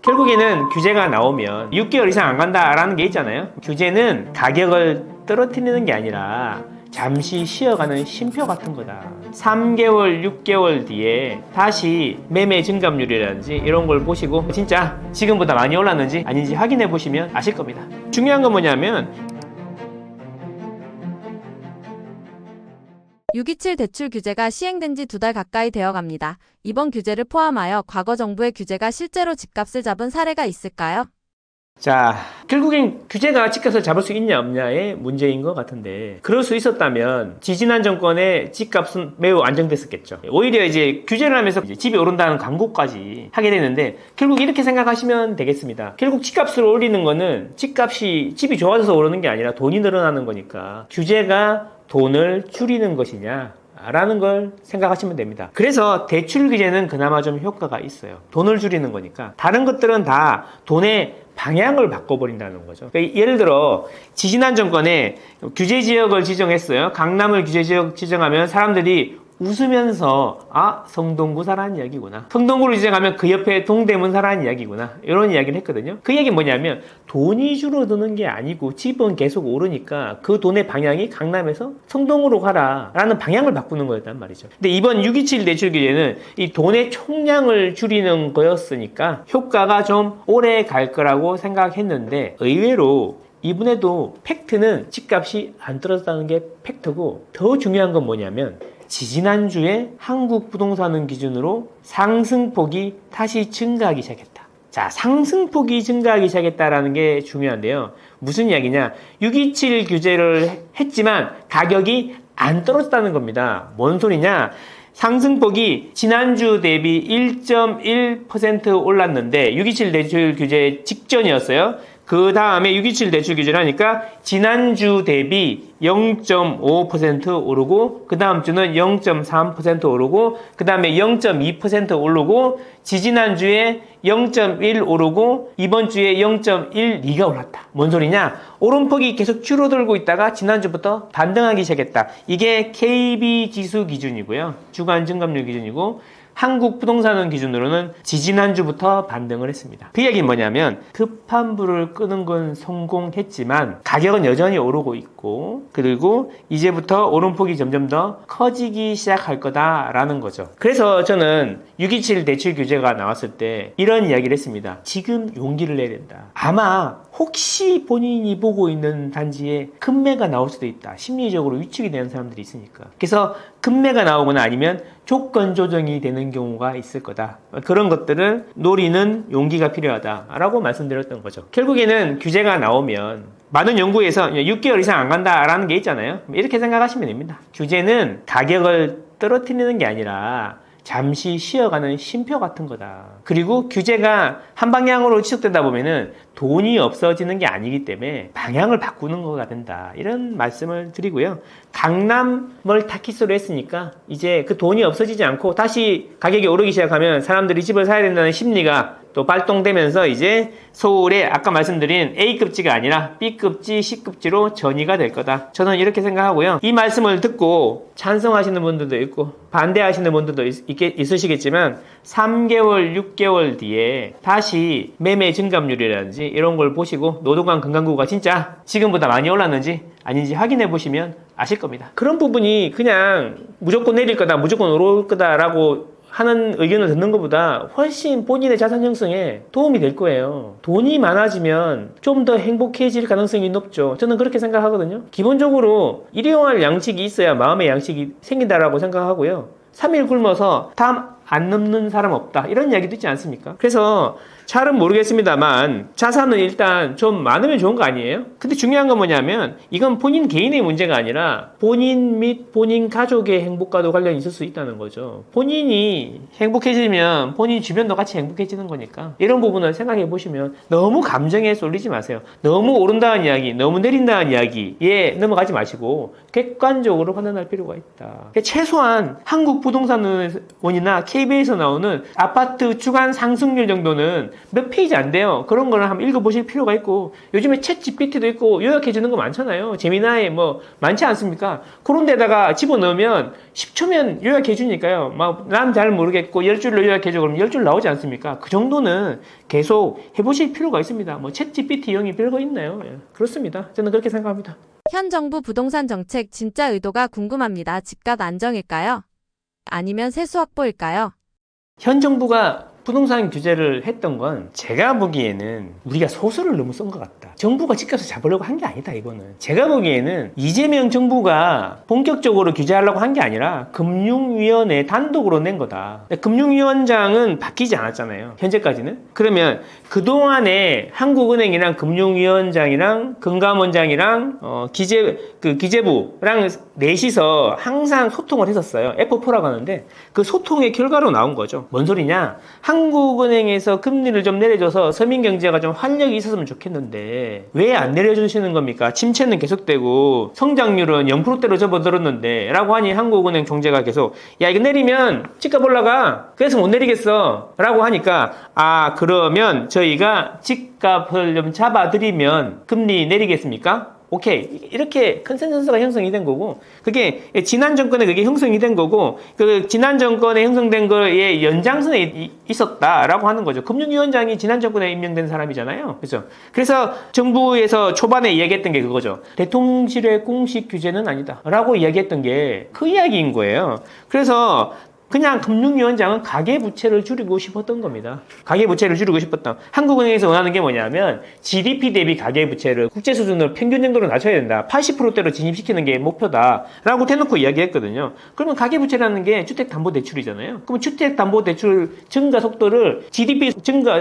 결국에는 규제가 나오면 6개월 이상 안 간다라는 게 있잖아요. 규제는 가격을 떨어뜨리는 게 아니라 잠시 쉬어가는 쉼표 같은 거다. 3개월, 6개월 뒤에 다시 매매 증감률이라든지 이런 걸 보시고 진짜 지금보다 많이 올랐는지 아닌지 확인해 보시면 아실 겁니다. 중요한 건 뭐냐면 627 대출 규제가 시행된 지 2달 가까이 되어 갑니다. 이번 규제를 포함하여 과거 정부의 규제가 실제로 집값을 잡은 사례가 있을까요? 자, 결국엔 규제가 집값을 잡을 수 있냐 없냐의 문제인 것 같은데 그럴 수 있었다면 지지난 정권의 집값은 매우 안정됐었겠죠. 오히려 이제 규제를 하면서 이제 집이 오른다는 광고까지 하게 되는데 결국 이렇게 생각하시면 되겠습니다. 결국 집값을 올리는 거는 집이 좋아져서 오르는 게 아니라 돈이 늘어나는 거니까 규제가 돈을 줄이는 것이냐 라는 걸 생각하시면 됩니다. 그래서 대출 규제는 그나마 좀 효과가 있어요. 돈을 줄이는 거니까. 다른 것들은 다 돈의 방향을 바꿔버린다는 거죠. 그러니까 예를 들어 지지난 정권에 규제 지역을 지정했어요. 강남을 규제 지역 지정하면 사람들이 웃으면서 성동구 사라는 이야기구나. 성동구를 지정하면 그 옆에 동대문 사라는 이야기구나. 이런 이야기를 했거든요. 그 얘기는 뭐냐면 돈이 줄어드는 게 아니고 집은 계속 오르니까 그 돈의 방향이 강남에서 성동구로 가라 라는 방향을 바꾸는 거였단 말이죠. 근데 이번 627 대출 규제는 이 돈의 총량을 줄이는 거였으니까 효과가 좀 오래 갈 거라고 생각했는데 의외로 이번에도 팩트는 집값이 안 떨어졌다는 게 팩트고 더 중요한 건 뭐냐면 지지난주에 한국 부동산은 기준으로 상승폭이 다시 증가하기 시작했다. 자, 상승폭이 증가하기 시작했다라는 게 중요한데요. 무슨 이야기냐? 627 규제를 했지만 가격이 안 떨어졌다는 겁니다. 뭔 소리냐? 상승폭이 지난주 대비 1.1% 올랐는데 627 대출 규제 직전이었어요. 그 다음에 627 대출 규제를 하니까 지난주 대비 0.5% 오르고 그 다음 주는 0.3% 오르고 그 다음에 0.2% 오르고 지지난주에 0.1 오르고 이번 주에 0.12가 올랐다. 뭔 소리냐? 오름폭이 계속 줄어들고 있다가 지난주부터 반등하기 시작했다. 이게 KB 지수 기준이고요. 주간 증감률 기준이고 한국 부동산원 기준으로는 지지난주부터 반등을 했습니다. 그 얘기는 뭐냐면 급한 불을 끄는 건 성공했지만 가격은 여전히 오르고 있고 그리고 이제부터 오름폭이 점점 더 커지기 시작할 거다라는 거죠. 그래서 저는 627 대출 규제가 나왔을 때 이런 이야기를 했습니다. 지금 용기를 내야 된다. 아마 혹시 본인이 보고 있는 단지에 급매가 나올 수도 있다. 심리적으로 위축이 되는 사람들이 있으니까. 그래서 급매가 나오거나 아니면 조건 조정이 되는 경우가 있을 거다. 그런 것들을 노리는 용기가 필요하다라고 말씀드렸던 거죠. 결국에는 규제가 나오면 많은 연구에서 6개월 이상 안 간다라는 게 있잖아요. 이렇게 생각하시면 됩니다. 규제는 가격을 떨어뜨리는 게 아니라 잠시 쉬어가는 쉼표 같은 거다. 그리고 규제가 한 방향으로 지속되다 보면은 돈이 없어지는 게 아니기 때문에 방향을 바꾸는 거가 된다. 이런 말씀을 드리고요. 강남을 타깃으로 했으니까 이제 그 돈이 없어지지 않고 다시 가격이 오르기 시작하면 사람들이 집을 사야 된다는 심리가 또 발동되면서 이제 서울에 아까 말씀드린 A급지가 아니라 B급지, C급지로 전이가 될 거다. 저는 이렇게 생각하고요. 이 말씀을 듣고 찬성하시는 분들도 있고 반대하시는 분들도 있으시겠지만 3개월, 6개월 뒤에 다시 매매 증감률이라든지 이런 걸 보시고 노동관 금강구가 진짜 지금보다 많이 올랐는지 아닌지 확인해 보시면 아실 겁니다. 그런 부분이 그냥 무조건 내릴 거다, 무조건 오를 거다라고 하는 의견을 듣는 것보다 훨씬 본인의 자산 형성에 도움이 될 거예요. 돈이 많아지면 좀 더 행복해질 가능성이 높죠. 저는 그렇게 생각하거든요. 기본적으로 일용할 양식이 있어야 마음의 양식이 생긴다라고 생각하고요. 3일 굶어서 다음 안 넘는 사람 없다. 이런 이야기도 있지 않습니까? 그래서 잘은 모르겠습니다만 자산은 일단 좀 많으면 좋은 거 아니에요? 근데 중요한 건 뭐냐면 이건 본인 개인의 문제가 아니라 본인 및 본인 가족의 행복과도 관련이 있을 수 있다는 거죠. 본인이 행복해지면 본인 주변도 같이 행복해지는 거니까 이런 부분을 생각해 보시면 너무 감정에 쏠리지 마세요. 너무 오른다는 이야기, 너무 내린다는 이야기에 넘어가지 마시고 객관적으로 판단할 필요가 있다. 최소한 한국 부동산원이나 KBS에서 나오는 아파트 주간 상승률 정도는 몇 페이지 안 돼요. 그런 거를 한번 읽어보실 필요가 있고, 요즘에 챗 GPT도 있고 요약해주는 거 많잖아요. 재미나에 뭐 많지 않습니까? 그런 데다가 집어넣으면 10초면 요약해주니까요. 막 난 잘 모르겠고 10줄로 요약해줘 그러면 10줄 나오지 않습니까? 그 정도는 계속 해보실 필요가 있습니다. 뭐 챗 GPT 이용이 별거 있나요? 예, 그렇습니다. 저는 그렇게 생각합니다. 현 정부 부동산 정책 진짜 의도가 궁금합니다. 집값 안정일까요? 아니면 세수 확보일까요? 현 정부가 부동산 규제를 했던 건 제가 보기에는 우리가 소설을 너무 쓴 것 같다. 정부가 집값을 잡으려고 한 게 아니다, 이거는. 제가 보기에는 이재명 정부가 본격적으로 규제하려고 한 게 아니라 금융위원회 단독으로 낸 거다. 금융위원장은 바뀌지 않았잖아요, 현재까지는. 그러면 그동안에 한국은행이랑 금융위원장이랑 금감원장이랑 기재부랑 넷이서 항상 소통을 했었어요. F4라고 하는데 그 소통의 결과로 나온 거죠. 뭔 소리냐? 한국은행에서 금리를 좀 내려줘서 서민경제가 좀 활력이 있었으면 좋겠는데 왜 안 내려주시는 겁니까? 침체는 계속되고 성장률은 0%대로 접어들었는데 라고 하니 한국은행 총재가 계속 야 이거 내리면 집값 올라가 그래서 못 내리겠어 라고 하니까 그러면 저희가 집값을 좀 잡아드리면 금리 내리겠습니까? 오케이. 이렇게 컨센서스가 형성이 된 거고, 그게 지난 정권에 그게 형성이 된 거고, 그 지난 정권에 형성된 거에 연장선에 있었다라고 하는 거죠. 금융위원장이 지난 정권에 임명된 사람이잖아요. 그죠? 그래서 정부에서 초반에 이야기했던 게 그거죠. 대통령실의 공식 규제는 아니다. 라고 이야기했던 게 그 이야기인 거예요. 그래서 그냥 금융위원장은 가계부채를 줄이고 싶었던 겁니다. 가계부채를 줄이고 싶었던. 한국은행에서 원하는 게 뭐냐면 GDP 대비 가계부채를 국제 수준으로 평균 정도로 낮춰야 된다. 80%대로 진입시키는 게 목표다. 라고 대놓고 이야기했거든요. 그러면 가계부채라는 게 주택담보대출이잖아요. 그러면 주택담보대출 증가 속도를 GDP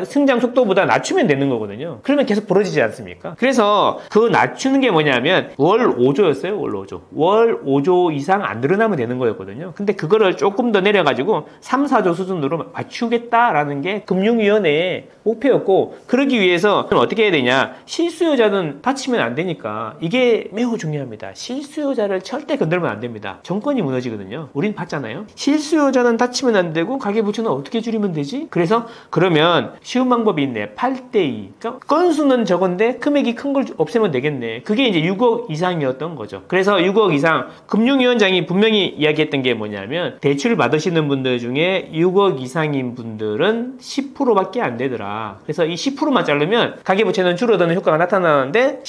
성장 속도보다 낮추면 되는 거거든요. 그러면 계속 벌어지지 않습니까? 그래서 그 낮추는 게 뭐냐면 월 5조였어요. 월 5조. 월 5조 이상 안 늘어나면 되는 거였거든요. 근데 그거를 조금 더 가지고 3, 4조 수준으로 맞추겠다라는 게 금융위원회의 목표였고 그러기 위해서 어떻게 해야 되냐 실수요자는 다치면 안 되니까 이게 매우 중요합니다. 실수요자를 절대 건들면 안 됩니다. 정권이 무너지거든요. 우린 봤잖아요. 실수요자는 다치면 안 되고 가계부채는 어떻게 줄이면 되지? 그래서 그러면 쉬운 방법이 있네. 8대2 그러니까 건수는 적은데 금액이 큰 걸 없애면 되겠네. 그게 이제 6억 이상이었던 거죠. 그래서 6억 이상 금융위원장이 분명히 이야기했던 게 뭐냐면 대출 받으시는 분들 중에 6억 이상인 분들은 10%밖에 안 되더라. 그래서 이 10%만 자르면 가계부채는 줄어드는 효과가 나타나는데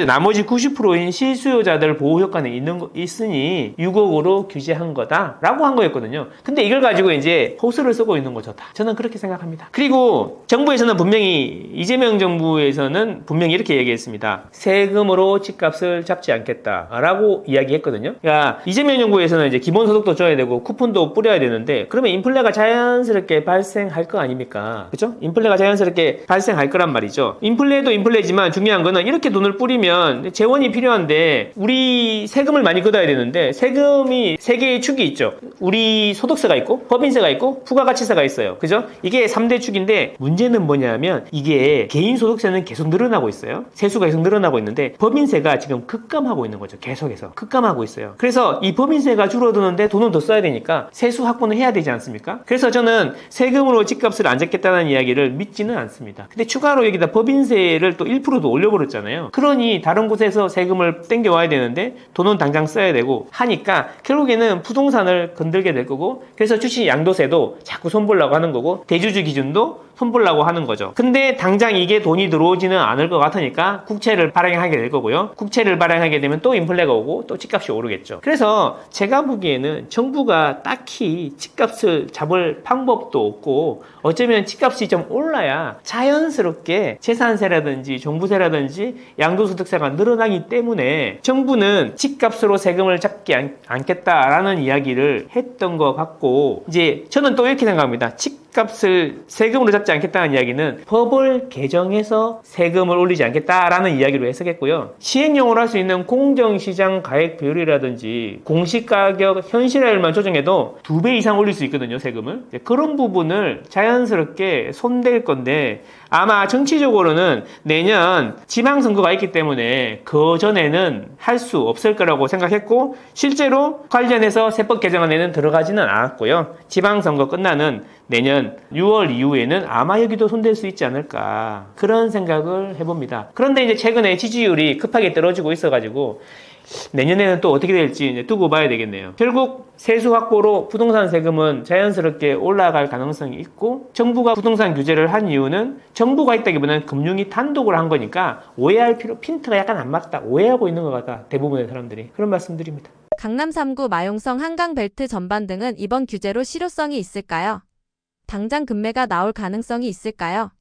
나머지 90%인 실수요자들 보호 효과는 있으니 6억으로 규제한 거다라고 한 거였거든요. 근데 이걸 가지고 이제 호소를 쓰고 있는 거죠. 다. 저는 그렇게 생각합니다. 그리고 정부에서는 분명히 이재명 정부에서는 분명히 이렇게 얘기했습니다. 세금으로 집값을 잡지 않겠다라고 이야기했거든요. 그러니까 이재명 정부에서는 이제 기본소득도 줘야 되고 쿠폰도 뿌려야 되는데 그러면 인플레가 자연스럽게 발생할 거 아닙니까? 그죠? 인플레가 자연스럽게 발생할 거란 말이죠. 인플레도 인플레지만 중요한 거는 이렇게 돈을 뿌리면 재원이 필요한데 우리 세금을 많이 걷어야 되는데 세금이 세 개의 축이 있죠. 우리 소득세가 있고 법인세가 있고 부가가치세가 있어요. 그죠? 이게 3대 축인데 문제는 뭐냐면 이게 개인소득세는 계속 늘어나고 있어요. 세수가 계속 늘어나고 있는데 법인세가 지금 급감하고 있는 거죠. 계속해서 급감하고 있어요. 그래서 이 법인세가 줄어드는데 돈은 더 써야 되니까 세수 확보는 해야 되지 않습니까? 그래서 저는 세금으로 집값을 안 잡겠다는 이야기를 믿지는 않습니다. 근데 추가로 여기다 법인세를 또 1%도 올려버렸잖아요. 그러니 다른 곳에서 세금을 땡겨와야 되는데 돈은 당장 써야 되고 하니까 결국에는 부동산을 건들게 될 거고 그래서 주식 양도세도 자꾸 손보려고 하는 거고 대주주 기준도 손보려고 하는 거죠. 근데 당장 이게 돈이 들어오지는 않을 것 같으니까 국채를 발행하게 될 거고요. 국채를 발행하게 되면 또 인플레가 오고 또 집값이 오르겠죠. 그래서 제가 보기에는 정부가 딱히 집값을 잡을 방법도 없고 어쩌면 집값이 좀 올라야 자연스럽게 재산세라든지 종부세라든지 양도소득세가 늘어나기 때문에 정부는 집값으로 세금을 잡지 않겠다라는 이야기를 했던 것 같고 이제 저는 또 이렇게 생각합니다. 집값을 세금으로 잡지 않겠다는 이야기는 법을 개정해서 세금을 올리지 않겠다라는 이야기로 해석했고요. 시행령으로 할 수 있는 공정시장 가액 비율이라든지 공시가격 현실화율만 조정해도 2배 이상 올릴 수 있거든요, 세금을. 그런 부분을 자연스럽게 손댈 건데 아마 정치적으로는 내년 지방선거가 있기 때문에 그 전에는 할 수 없을 거라고 생각했고 실제로 관련해서 세법 개정안에는 들어가지는 않았고요. 지방선거 끝나는 내년 6월 이후에는 아마 여기도 손댈 수 있지 않을까 그런 생각을 해봅니다. 그런데 이제 최근에 지지율이 급하게 떨어지고 있어가지고 내년에는 또 어떻게 될지 이제 두고 봐야 되겠네요. 결국 세수 확보로 부동산 세금은 자연스럽게 올라갈 가능성이 있고 정부가 부동산 규제를 한 이유는 정부가 있다기보다는 금융위 단독으로 한 거니까 오해할 핀트가 약간 안 맞다. 오해하고 있는 것 같다. 대부분의 사람들이. 그런 말씀드립니다. 강남 3구 마용성 한강벨트 전반 등은 이번 규제로 실효성이 있을까요? 당장 금매가 나올 가능성이 있을까요?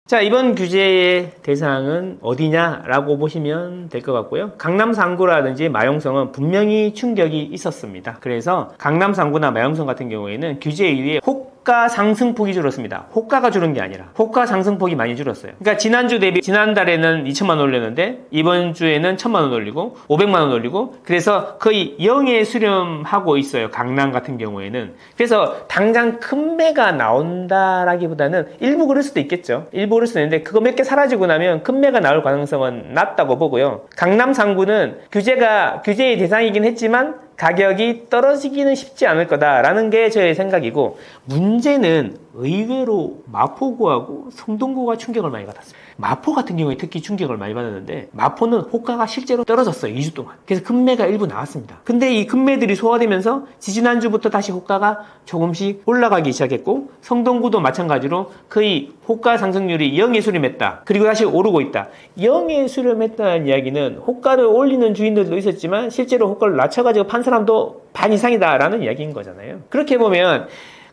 자, 이번 규제의 대상은 어디냐라고 보시면 될 것 같고요. 강남 3구라든지 마용성은 분명히 충격이 있었습니다. 그래서 강남 3구나 마용성 같은 경우에는 규제 이후에 호가 상승폭이 줄었습니다. 호가가 줄은 게 아니라 호가 상승폭이 많이 줄었어요. 그러니까 지난주 대비 지난달에는 2천만 원 올렸는데 이번 주에는 1천만 원 올리고 500만 원 올리고 그래서 거의 0에 수렴하고 있어요. 강남 같은 경우에는. 그래서 당장 큰 매가 나온다라기보다는 일부 그럴 수도 있겠죠. 일부 그럴 수도 있는데 그거 몇 개 사라지고 나면 큰 매가 나올 가능성은 낮다고 보고요. 강남 3구는 규제의 대상이긴 했지만 가격이 떨어지기는 쉽지 않을 거다라는 게 저의 생각이고 문제는 의외로 마포구하고 성동구가 충격을 많이 받았습니다. 마포 같은 경우에 특히 충격을 많이 받았는데 마포는 호가가 실제로 떨어졌어요. 2주 동안. 그래서 금매가 일부 나왔습니다. 근데 이 금매들이 소화되면서 지지난주부터 다시 호가가 조금씩 올라가기 시작했고 성동구도 마찬가지로 거의 호가 상승률이 0에 수렴했다. 그리고 다시 오르고 있다. 0에 수렴했다는 이야기는 호가를 올리는 주인들도 있었지만 실제로 호가를 낮춰가지고 판 사람도 반 이상이다라는 이야기인 거잖아요. 그렇게 보면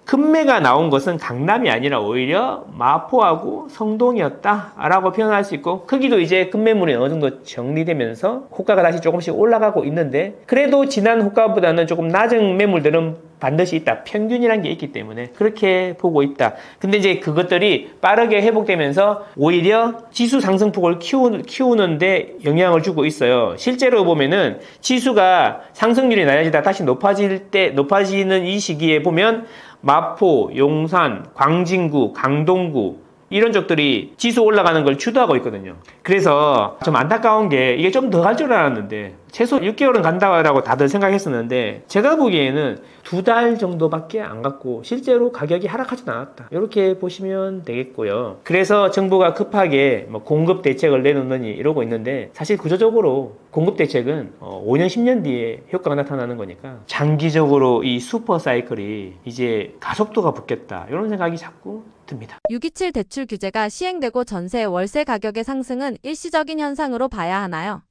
금매가 나온 것은 강남이 아니라 오히려 마포하고 성동이었다라고 표현할 수 있고 크기도 이제 금매물이 어느 정도 정리되면서 호가가 다시 조금씩 올라가고 있는데 그래도 지난 호가보다는 조금 낮은 매물들은 반드시 있다. 평균이란 게 있기 때문에 그렇게 보고 있다. 근데 이제 그것들이 빠르게 회복되면서 오히려 지수 상승폭을 키우는데 영향을 주고 있어요. 실제로 보면은 지수가 상승률이 낮아지다 다시 높아지는 이 시기에 보면 마포, 용산, 광진구, 강동구 이런 쪽들이 지수 올라가는 걸 주도하고 있거든요. 그래서 좀 안타까운 게 이게 좀 더 갈 줄 알았는데 최소 6개월은 간다고 다들 생각했었는데 제가 보기에는 2달 정도밖에 안 갔고 실제로 가격이 하락하진 않았다. 이렇게 보시면 되겠고요. 그래서 정부가 급하게 공급 대책을 내놓느니 이러고 있는데 사실 구조적으로 공급 대책은 5년, 10년 뒤에 효과가 나타나는 거니까 장기적으로 이 슈퍼 사이클이 이제 가속도가 붙겠다. 이런 생각이 자꾸 듭니다. 627 대출 규제가 시행되고 전세, 월세 가격의 상승은 일시적인 현상으로 봐야 하나요?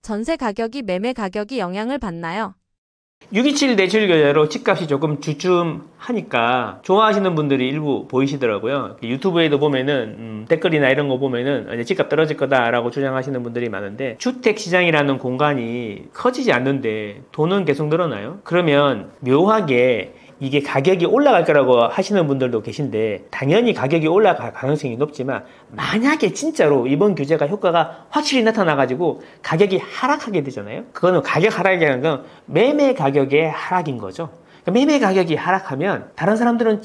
전세 가격이 매매 가격이 영향을 받나요? 627 대출 규제로 집값이 조금 주춤하니까 좋아하시는 분들이 일부 보이시더라고요. 유튜브에도 보면은 댓글이나 이런 거 보면은 이제 집값 떨어질 거다라고 주장하시는 분들이 많은데 주택 시장이라는 공간이 커지지 않는데 돈은 계속 늘어나요? 그러면 묘하게 이게 가격이 올라갈 거라고 하시는 분들도 계신데 당연히 가격이 올라갈 가능성이 높지만 만약에 진짜로 이번 규제가 효과가 확실히 나타나가지고 가격이 하락하게 되잖아요. 그거는 가격 하락이라는 건 매매 가격의 하락인 거죠. 매매 가격이 하락하면 다른 사람들은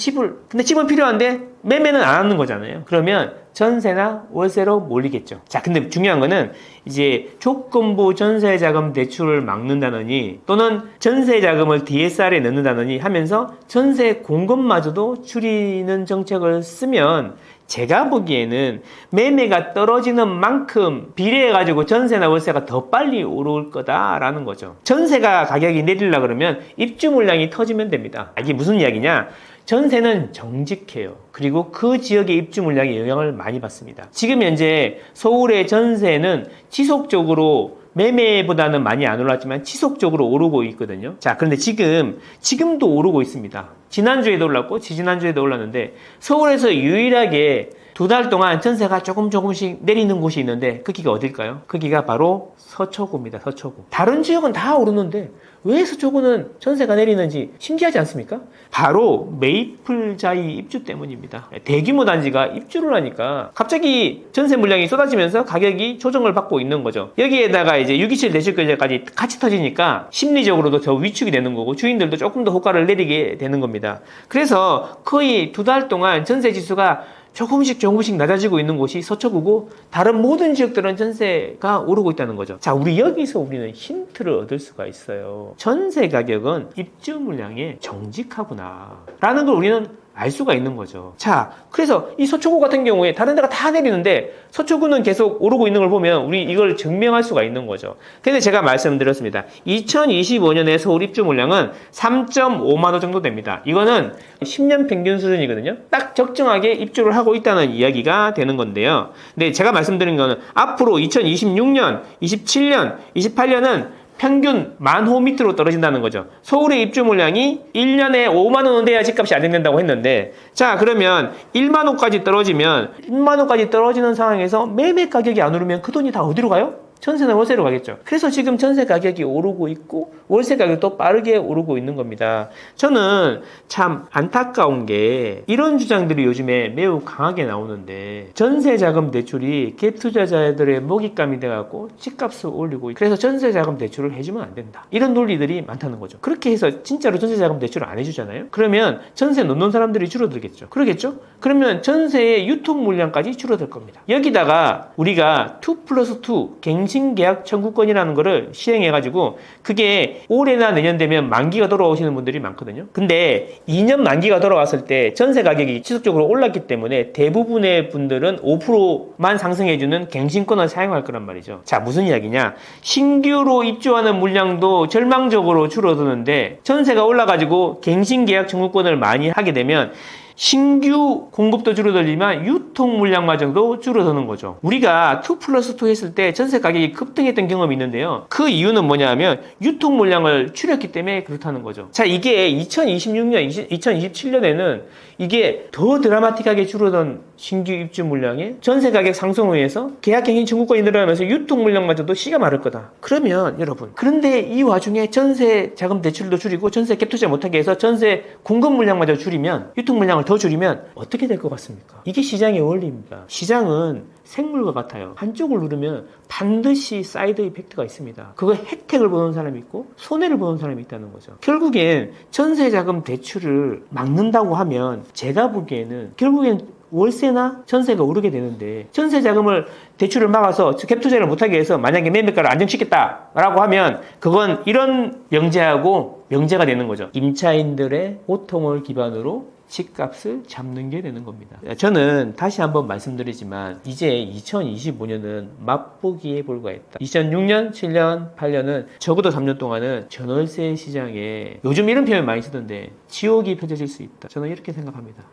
근데 집은 필요한데 매매는 안 하는 거잖아요. 그러면 전세나 월세로 몰리겠죠. 자, 근데 중요한 거는 이제 조건부 전세자금 대출을 막는다느니 또는 전세자금을 DSR에 넣는다느니 하면서 전세 공급마저도 줄이는 정책을 쓰면 제가 보기에는 매매가 떨어지는 만큼 비례해가지고 전세나 월세가 더 빨리 오를 거다라는 거죠. 전세가 가격이 내리려고 그러면 입주 물량이 터지면 됩니다. 이게 무슨 이야기냐? 전세는 정직해요. 그리고 그 지역의 입주 물량에 영향을 많이 받습니다. 지금 현재 서울의 전세는 지속적으로 매매보다는 많이 안 올랐지만 지속적으로 오르고 있거든요. 자, 그런데 지금도 오르고 있습니다. 지난주에도 올랐고 지지난주에도 올랐는데 서울에서 유일하게 2달 동안 전세가 조금씩 내리는 곳이 있는데 거기가 어딜까요? 거기가 바로 서초구입니다. 서초구. 다른 지역은 다 오르는데 왜 서초구는 전세가 내리는지 신기하지 않습니까? 바로 메이플자이 입주 때문입니다. 대규모 단지가 입주를 하니까 갑자기 전세 물량이 쏟아지면서 가격이 조정을 받고 있는 거죠. 여기에다가 이제 627 대출 규제까지 같이 터지니까 심리적으로도 더 위축이 되는 거고 주인들도 조금 더 호가를 내리게 되는 겁니다. 그래서 거의 2달 동안 전세 지수가 조금씩 낮아지고 있는 곳이 서초구고 다른 모든 지역들은 전세가 오르고 있다는 거죠. 자, 여기서 우리는 힌트를 얻을 수가 있어요. 전세 가격은 입주 물량의 정직하구나 라는 걸 우리는 알 수가 있는 거죠. 자, 그래서 이 서초구 같은 경우에 다른 데가 다 내리는데 서초구는 계속 오르고 있는 걸 보면 우리 이걸 증명할 수가 있는 거죠. 근데 제가 말씀드렸습니다. 2025년에 서울 입주 물량은 3.5만 호 정도 됩니다. 이거는 10년 평균 수준이거든요. 딱 적정하게 입주를 하고 있다는 이야기가 되는 건데요. 근데 제가 말씀드린 거는 앞으로 2026년, 27년, 28년은 평균 10,000호 밑으로 떨어진다는 거죠. 서울의 입주 물량이 1년에 5만 원은 돼야 집값이 안정된다고 했는데, 자, 그러면 1만 호까지 떨어지면 1만 호까지 떨어지는 상황에서 매매 가격이 안 오르면 그 돈이 다 어디로 가요? 전세나 월세로 가겠죠. 그래서 지금 전세 가격이 오르고 있고 월세 가격도 빠르게 오르고 있는 겁니다. 저는 참 안타까운 게 이런 주장들이 요즘에 매우 강하게 나오는데 전세 자금 대출이 갭 투자자들의 먹잇감이 돼갖고 집값을 올리고 그래서 전세 자금 대출을 해주면 안 된다. 이런 논리들이 많다는 거죠. 그렇게 해서 진짜로 전세 자금 대출을 안 해주잖아요. 그러면 전세 놓는 사람들이 줄어들겠죠. 그러겠죠? 그러면 전세의 유통 물량까지 줄어들 겁니다. 여기다가 우리가 2+2 갱신계약 청구권이라는 거를 시행해가지고 그게 올해나 내년 되면 만기가 돌아오시는 분들이 많거든요. 근데 2년 만기가 돌아왔을 때 전세 가격이 지속적으로 올랐기 때문에 대부분의 분들은 5%만 상승해주는 갱신권을 사용할 거란 말이죠. 자, 무슨 이야기냐? 신규로 입주하는 물량도 절망적으로 줄어드는데 전세가 올라가지고 갱신계약 청구권을 많이 하게 되면 신규 공급도 줄어들지만 유통 물량마저도 줄어드는 거죠. 우리가 2+2 했을 때 전세 가격이 급등했던 경험이 있는데요. 그 이유는 뭐냐면 유통 물량을 줄였기 때문에 그렇다는 거죠. 자, 이게 2026년, 2027년에는 이게 더 드라마틱하게 줄어든 신규 입주 물량에 전세 가격 상승으로 인해서 계약갱신 청구권이 늘어나면서 유통 물량마저도 씨가 마를 거다. 그러면 여러분, 그런데 이 와중에 전세 자금 대출도 줄이고 전세 갭 투자 못하게 해서 전세 공급 물량마저 줄이면 유통 물량을 더 줄이면 어떻게 될 것 같습니까? 이게 시장의 원리입니다. 시장은 생물과 같아요. 한쪽을 누르면 반드시 사이드 이펙트가 있습니다. 그거 혜택을 보는 사람이 있고 손해를 보는 사람이 있다는 거죠. 결국엔 전세자금 대출을 막는다고 하면 제가 보기에는 결국엔 월세나 전세가 오르게 되는데 전세자금을 대출을 막아서 갭 투자를 못하게 해서 만약에 매매가를 안정시켰다라고 하면 그건 이런 명제하고 명제가 되는 거죠. 임차인들의 고통을 기반으로 집값을 잡는 게 되는 겁니다. 저는 다시 한번 말씀드리지만 이제 2025년은 맛보기에 불과했다. 2006년, 7년, 8년은 적어도 3년 동안은 전월세 시장에 요즘 이런 표현 많이 쓰던데 지옥이 펼쳐질 수 있다. 저는 이렇게 생각합니다.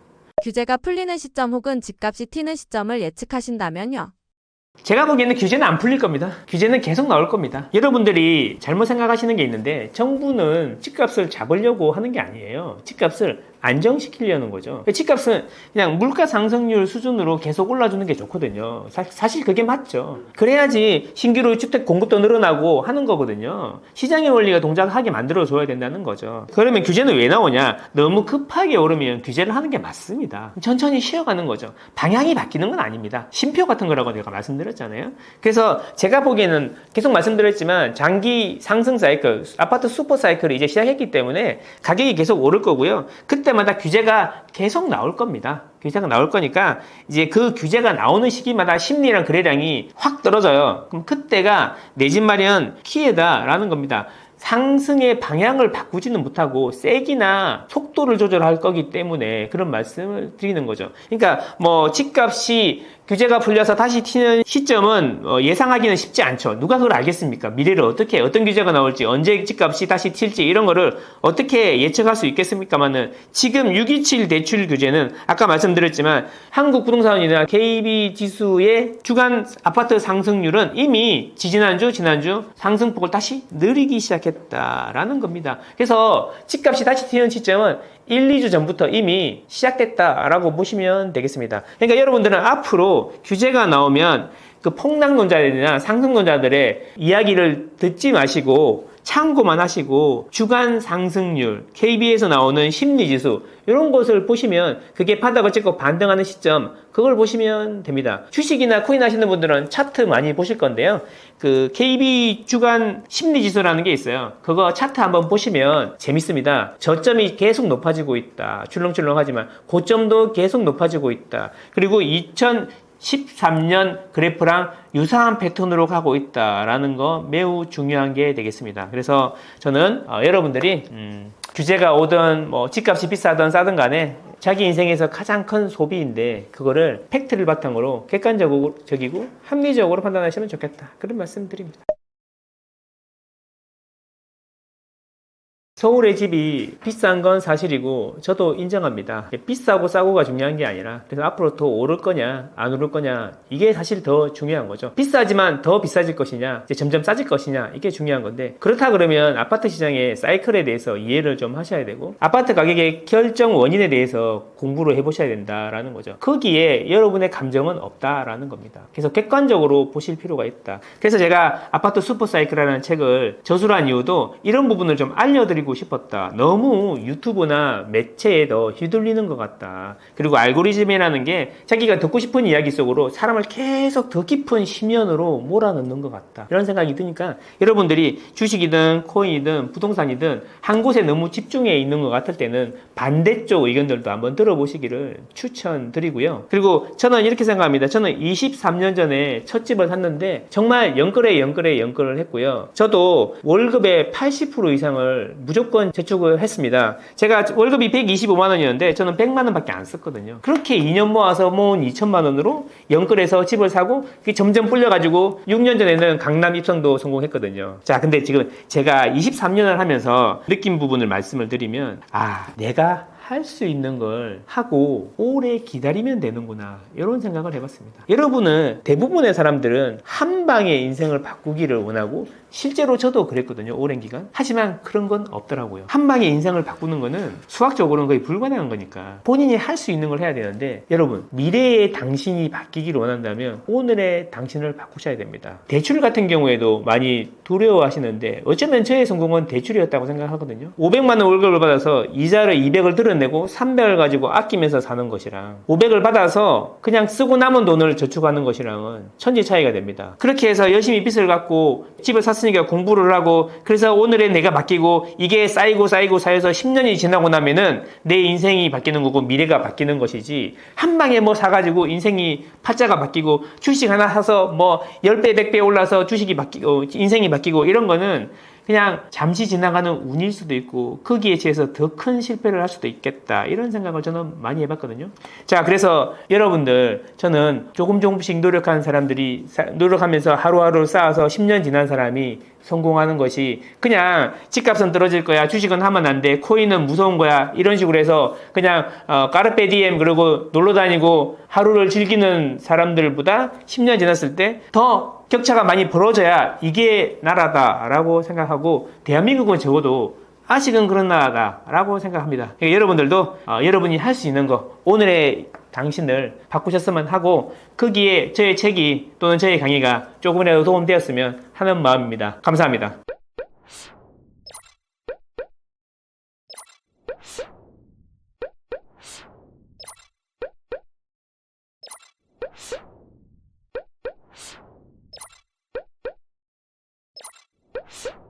규제가 풀리는 시점 혹은 집값이 튀는 시점을 예측하신다면요? 제가 보기에는 규제는 안 풀릴 겁니다. 규제는 계속 나올 겁니다. 여러분들이 잘못 생각하시는 게 있는데 정부는 집값을 잡으려고 하는 게 아니에요. 집값을 안정시키려는 거죠. 집값은 그냥 물가 상승률 수준으로 계속 올라주는 게 좋거든요. 사실 그게 맞죠. 그래야지 신규로 주택 공급도 늘어나고 하는 거거든요. 시장의 원리가 동작하게 만들어줘야 된다는 거죠. 그러면 규제는 왜 나오냐? 너무 급하게 오르면 규제를 하는 게 맞습니다. 천천히 쉬어가는 거죠. 방향이 바뀌는 건 아닙니다. 쉼표 같은 거라고 제가 말씀드렸잖아요. 그래서 제가 보기에는 계속 말씀드렸지만 장기 상승 사이클, 아파트 슈퍼 사이클이 이제 시작했기 때문에 가격이 계속 오를 거고요. 그때마다 규제가 계속 나올 겁니다. 규제가 나올 거니까 이제 그 규제가 나오는 시기마다 심리랑 거래량이 확 떨어져요. 그럼 그때가 내 집 마련 기회다라는 겁니다. 상승의 방향을 바꾸지는 못하고 세기나 속도를 조절할 거기 때문에 그런 말씀을 드리는 거죠. 그러니까 뭐 집값이 규제가 풀려서 다시 튀는 시점은 예상하기는 쉽지 않죠. 누가 그걸 알겠습니까? 미래를 어떻게 어떤 규제가 나올지 언제 집값이 다시 튈지 이런 거를 어떻게 예측할 수 있겠습니까만은 지금 627 대출 규제는 아까 말씀드렸지만 한국부동산원이나 KB지수의 주간 아파트 상승률은 이미 지난주 상승폭을 다시 느리기 시작했다라는 겁니다. 그래서 집값이 다시 튀는 시점은 1, 2주 전부터 이미 시작됐다라고 보시면 되겠습니다. 그러니까 여러분들은 앞으로 규제가 나오면 그 폭락론자들이나 상승론자들의 이야기를 듣지 마시고 참고만 하시고 주간 상승률, KB에서 나오는 심리지수 이런 것을 보시면 그게 바닥을 찍고 반등하는 시점 그걸 보시면 됩니다. 주식이나 코인 하시는 분들은 차트 많이 보실 건데요. 그 KB 주간 심리지수라는 게 있어요. 그거 차트 한번 보시면 재밌습니다. 저점이 계속 높아지고 있다. 출렁출렁하지만 고점도 계속 높아지고 있다. 그리고 2013년 그래프랑 유사한 패턴으로 가고 있다라는 거 매우 중요한 게 되겠습니다. 그래서 저는 여러분들이 규제가 오든 뭐 집값이 비싸든 싸든 간에 자기 인생에서 가장 큰 소비인데 그거를 팩트를 바탕으로 객관적이고 합리적으로 판단하시면 좋겠다. 그런 말씀 드립니다. 서울의 집이 비싼 건 사실이고 저도 인정합니다. 비싸고 싸고가 중요한 게 아니라 그래서 앞으로 더 오를 거냐 안 오를 거냐 이게 사실 더 중요한 거죠. 비싸지만 더 비싸질 것이냐 이제 점점 싸질 것이냐 이게 중요한 건데 그렇다 그러면 아파트 시장의 사이클에 대해서 이해를 좀 하셔야 되고 아파트 가격의 결정 원인에 대해서 공부를 해보셔야 된다라는 거죠. 거기에 여러분의 감정은 없다라는 겁니다. 그래서 객관적으로 보실 필요가 있다. 그래서 제가 아파트 슈퍼사이클이라는 책을 저술한 이유도 이런 부분을 좀 알려드리고 싶었다. 너무 유튜브나 매체에 더 휘둘리는 것 같다. 그리고 알고리즘이라는 게 자기가 듣고 싶은 이야기 속으로 사람을 계속 더 깊은 심연으로 몰아넣는 것 같다. 이런 생각이 드니까 여러분들이 주식이든 코인이든 부동산이든 한 곳에 너무 집중해 있는 것 같을 때는 반대쪽 의견들도 한번 들어보시기를 추천드리고요. 그리고 저는 이렇게 생각합니다. 저는 23년 전에 첫 집을 샀는데 정말 연끌을 했고요. 저도 월급의 80% 이상을 무조건 저축을 했습니다. 제가 월급이 125만 원이었는데 저는 100만 원밖에 안 썼거든요. 그렇게 2년 모아서 모은 2천만 원으로 연끌해서 집을 사고 그게 점점 불려가지고 6년 전에는 강남 입성도 성공했거든요. 자, 근데 지금 제가 23년을 하면서 느낀 부분을 말씀을 드리면 내가 할 수 있는 걸 하고 오래 기다리면 되는구나 이런 생각을 해봤습니다. 여러분은 대부분의 사람들은 한 방에 인생을 바꾸기를 원하고 실제로 저도 그랬거든요. 오랜 기간. 하지만 그런 건 없더라고요. 한 방에 인생을 바꾸는 거는 수학적으로는 거의 불가능한 거니까 본인이 할 수 있는 걸 해야 되는데 여러분 미래의 당신이 바뀌기를 원한다면 오늘의 당신을 바꾸셔야 됩니다. 대출 같은 경우에도 많이 두려워하시는데 어쩌면 저의 성공은 대출이었다고 생각하거든요. 500만 원 월급을 받아서 이자를 200을 들어내고 300을 가지고 아끼면서 사는 것이랑 500을 받아서 그냥 쓰고 남은 돈을 저축하는 것이랑은 천지 차이가 됩니다. 그렇게 해서 열심히 빚을 갚고 집을 샀으니까 공부를 하고 그래서 오늘의 내가 바뀌고 이게 쌓이고 쌓여서 10년이 지나고 나면은 내 인생이 바뀌는 거고 미래가 바뀌는 것이지 한 방에 뭐 사가지고 인생이 팔자가 바뀌고 주식 하나 사서 뭐 10배 100배 올라서 주식이 바뀌고 인생이 바뀌고 이런 거는 그냥 잠시 지나가는 운일 수도 있고 거기에 비해서 더 큰 실패를 할 수도 있겠다 이런 생각을 저는 많이 해봤거든요. 자, 그래서 여러분들 저는 조금씩 노력하는 사람들이 노력하면서 하루하루 쌓아서 10년 지난 사람이 성공하는 것이 그냥 집값은 떨어질 거야 주식은 하면 안 돼 코인은 무서운 거야 이런 식으로 해서 그냥 까르페 디엠 그러고 놀러 다니고 하루를 즐기는 사람들보다 10년 지났을 때 더 격차가 많이 벌어져야 이게 나라다라고 생각하고 대한민국은 적어도 아직은 그런 나라다라고 생각합니다. 그러니까 여러분들도 여러분이 할 수 있는 거 오늘의 당신을 바꾸셨으면 하고 거기에 저의 책이 또는 저의 강의가 조금이라도 도움되었으면 하는 마음입니다. 감사합니다. you